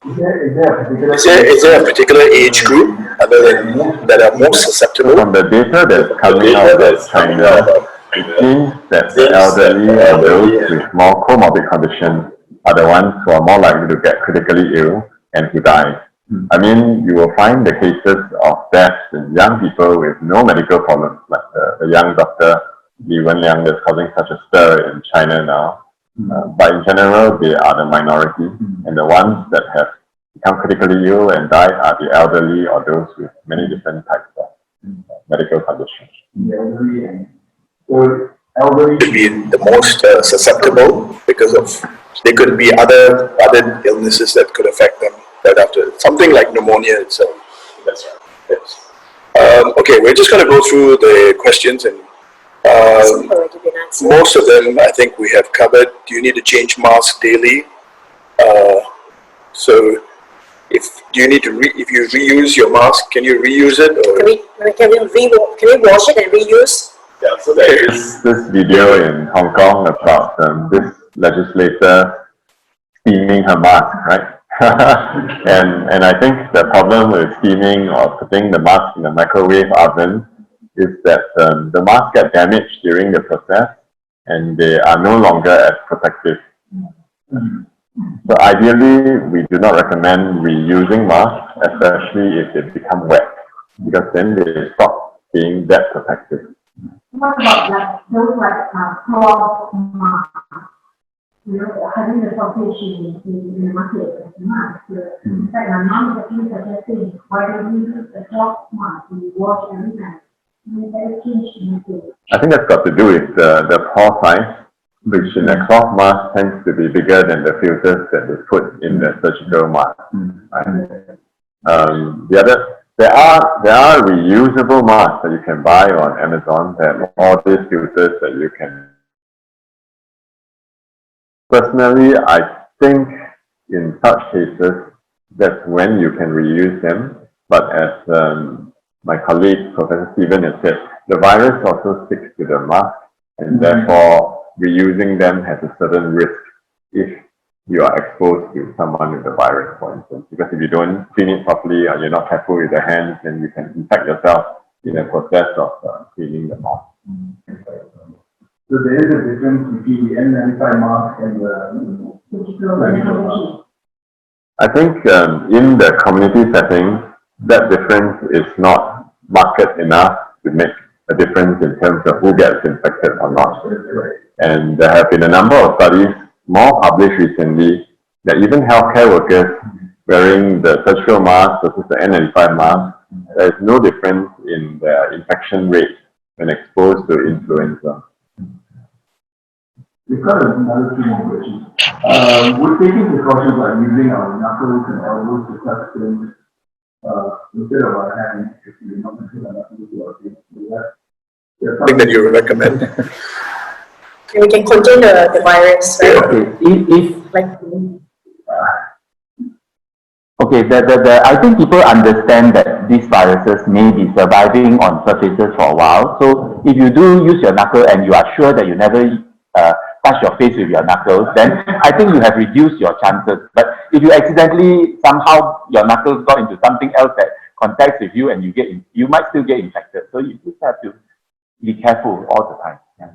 S1: Is there a particular age group that are most susceptible?
S6: From the data that's coming out of China, it seems that the elderly and those with more comorbid conditions are the ones who are more likely to get critically ill and to die. I mean, you will find the cases of deaths in young people with no medical problems, like the young doctor Luen that's causing such a stir in China now. But in general, they are the minority, and the ones that have become critically ill and died are the elderly or those with many different types of medical conditions.
S1: Elderly to be the most susceptible because of there could be other illnesses that could affect them right after, something like pneumonia itself. That's right. Yes. Okay, we're just going to go through the questions, and most of them I think we have covered. Do you need to change masks daily? So do you need to if you reuse your mask, can you reuse it? Or?
S2: Can we wash it and reuse?
S1: Yeah, so there is
S6: this video in Hong Kong about this legislator steaming her mask, right? and I think the problem with steaming or putting the mask in the microwave oven is that the mask get damaged during the process and they are no longer as protective. So ideally, we do not recommend reusing masks, especially if they become wet, because then they stop being that protective.
S8: What about like those like cloth masks? You know, having the shortage in the market as mask. In fact, my mom is actually suggesting why don't we use a cloth mask we wash every night?
S6: I think that's got to do with the pore size, which in a cloth mask tends to be bigger than the filters that they put in the surgical mask. Right? There are reusable masks that you can buy on Amazon that have all these filters that you can. Personally, I think in such cases, that's when you can reuse them. But as my colleague, Professor Stephen, has said, the virus also sticks to the mask, and therefore reusing them has a certain risk if you are exposed to someone with the virus, for instance. Because if you don't clean it properly or you're not careful with the hands, then you can infect yourself in the process of cleaning the mask.
S7: So there is a difference between the N95 mask and the surgical mask.
S6: I think in the community setting, that difference is not marked enough to make a difference in terms of who gets infected or not. And there have been a number of studies, more published recently, that even healthcare workers wearing the surgical mask versus the N95 mask, there is no difference in their infection rate when exposed to influenza.
S7: We've got another two more questions. We're taking precautions like using our knuckles and elbows to touch things instead of our hands if we're not going to our knuckles to our face.
S1: Something that you recommend?
S2: and we can contain the virus, right?
S6: Okay, I think people understand that these viruses may be surviving on surfaces for a while. So if you do use your knuckle and you are sure that you never touch your face with your knuckles, then I think you have reduced your chances. But if you accidentally, somehow your knuckles got into something else that contacts with you and you might still get infected. So you just have to be careful all the time. Yeah.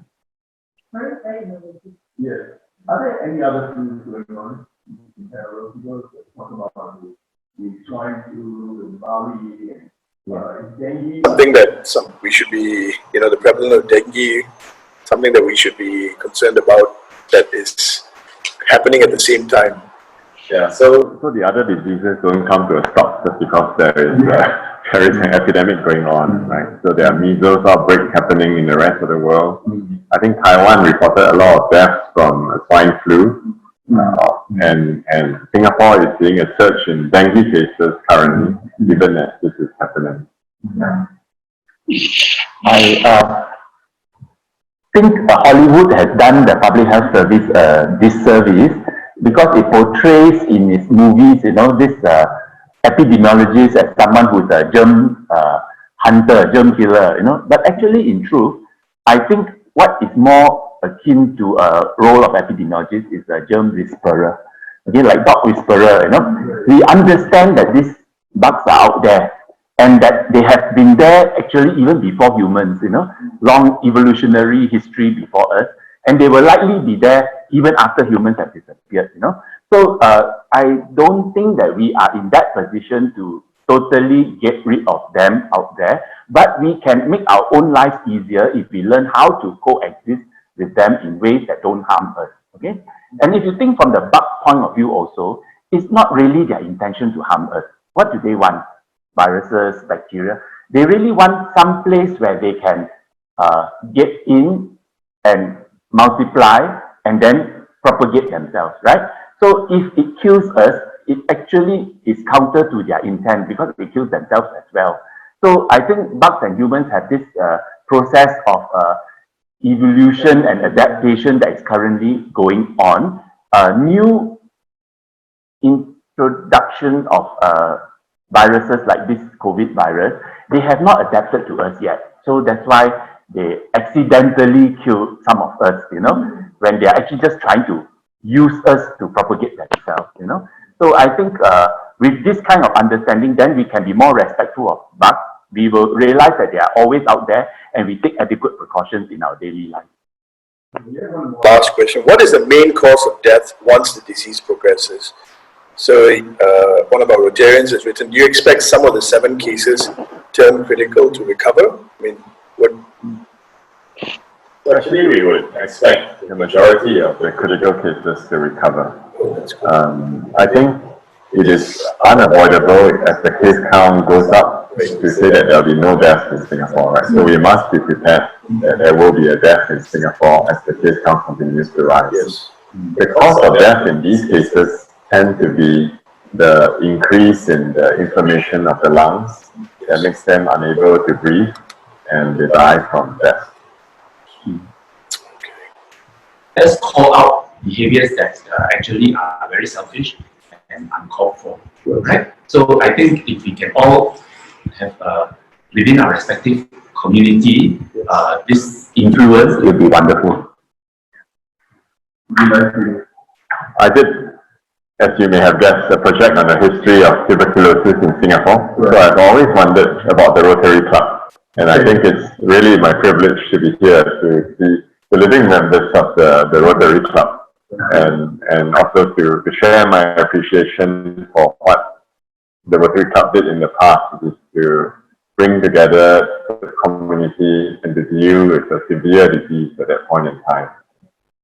S7: Yes. Are there any other things going on in parallel? Because talk about the swine flu in Bali and dengue.
S1: Something that we should be, the prevalence of dengue, something that we should be concerned about that is happening at the same time.
S5: Yeah, so the other diseases don't come to a stop just because there is an epidemic going on, right? So there are measles outbreak happening in the rest of the world. I think Taiwan reported a lot of deaths from swine flu, and Singapore is seeing a surge in dengue cases currently, given that this is happening.
S6: I think Hollywood has done the public health service disservice because it portrays in its movies, this epidemiologist as someone who's a germ hunter, germ killer, But actually, in truth, I think what is more akin to a role of epidemiologist is a germ whisperer. Okay, like dog whisperer, We understand that these bugs are out there and that they have been there actually even before humans, long evolutionary history before us. And they will likely be there even after humans have disappeared, So I don't think that we are in that position to totally get rid of them out there, but we can make our own lives easier if we learn how to coexist with them in ways that don't harm us, okay? And if you think from the bug point of view also, it's not really their intention to harm us. What do they want? Viruses, bacteria? They really want some place where they can get in and multiply and then propagate themselves, right? So if it kills us, it actually is counter to their intent because it kills themselves as well. So I think bugs and humans have this process of evolution and adaptation that is currently going on. New introduction of viruses like this COVID virus, they have not adapted to us yet. So that's why they accidentally kill some of us, when they are actually just trying to use us to propagate themselves, So I think with this kind of understanding, then we can be more respectful of bugs. We will realize that they are always out there and we take adequate precautions in our daily life.
S1: Last question. What is the main cause of death once the disease progresses? So one of our Rotarians has written, do you expect some of the 7 cases term critical to recover? I mean, what?
S5: So actually, we would expect the majority of the critical cases to recover. I think it is unavoidable as the case count goes up to say that there will be no deaths in Singapore, right? So we must be prepared that there will be a death in Singapore as the case count continues to rise.
S1: Yes.
S5: The cause of death in these cases tend to be the increase in the inflammation of the lungs that makes them unable to breathe and they die from death.
S4: Let's call out behaviors that actually are very selfish and uncalled for, right? So I think if we can all have within our respective community, this influence will be wonderful.
S5: I did, as you may have guessed, a project on the history of tuberculosis in Singapore. So I've always wondered about the Rotary Club. And I think it's really my privilege to be here to see the living members of the Rotary Club. And also to share my appreciation for what the Rotary Club did in the past, which is to bring together the community and to deal with a severe disease at that point in time.